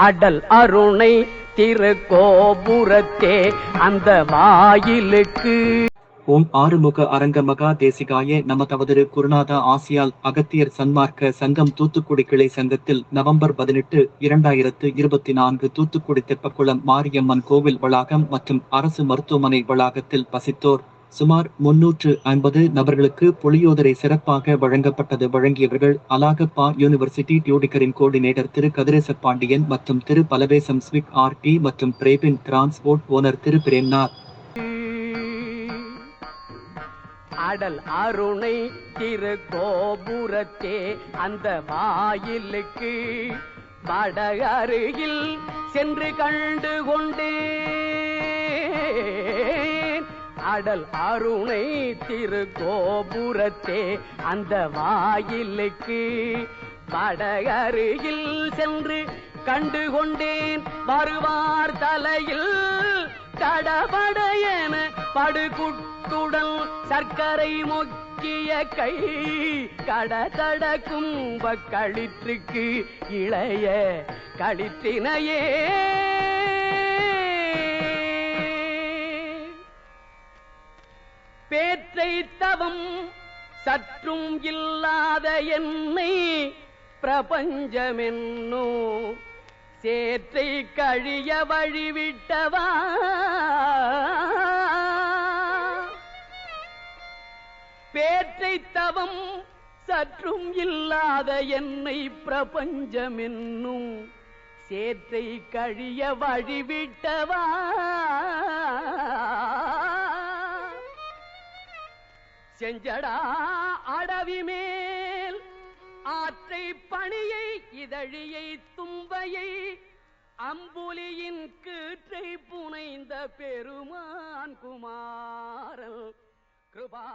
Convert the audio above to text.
அடல் அருணை திருக்கோபுரத்தே அந்த வாயிலுக்கு. ஓம் ஆறுமுக அரங்க மகா தேசிகாய நம. தவதிரு குருநாதா ஆசியால் அகத்தியர் சன்மார்க்க சங்கம் தூத்துக்குடி கிளை சங்கத்தில் நவம்பர் 18, 2024 தூத்துக்குடி தெப்பக்குளம் மாரியம்மன் கோவில் வளாகம் மற்றும் அரசு மருத்துவமனை வளாகத்தில் பசித்தோர் சுமார் 350 நபர்களுக்கு புளியோதரை சிறப்பாக வழங்கப்பட்டது. வழங்கியவர்கள் அலாகப்பா யூனிவர்சிட்டி டியூடிகரின் கோஆர்டினேட்டர் திரு கதிரேச பாண்டியன் மற்றும் திரு பலவேசம் ஸ்விக் ஆர்டி மற்றும் பிரேபின் டிரான்ஸ்போர்ட் ஓனர் திரு பிரேம்நாத். அடல் அருணை திருக்கோபுரத்தே அந்த வாயிலுக்கு வட அருகில் சென்று கண்டு கொண்டேன். அடல் அருணை திருக்கோபுரத்தே அந்த வாயிலுக்கு வட அருகில் சென்று கண்டு கொண்டேன். வருவார் தலையில் கடபடையன படுகுட்டுடன் சர்க்கரை மொக்கிய கை கடதட கும்ப களிற்றுக்கு இளைய களிற்றினையே பேற்றை தவம் சற்றும் இல்லாத என்னை பிரபஞ்சமென்னோ சேற்றை கழிய வழிவிட்டவா. பேற்றை தவம் சற்றும் இல்லாத என்னை பிரபஞ்சமென்னும் சேற்றை கழிய வழிவிட்டவா. செஞ்சடா அடவி மேல் ஆற்றை பணியை இதழியை தும்பையை அம்புலியின் கீற்றை புனைந்த பெருமான் குமாரல் கிருபா.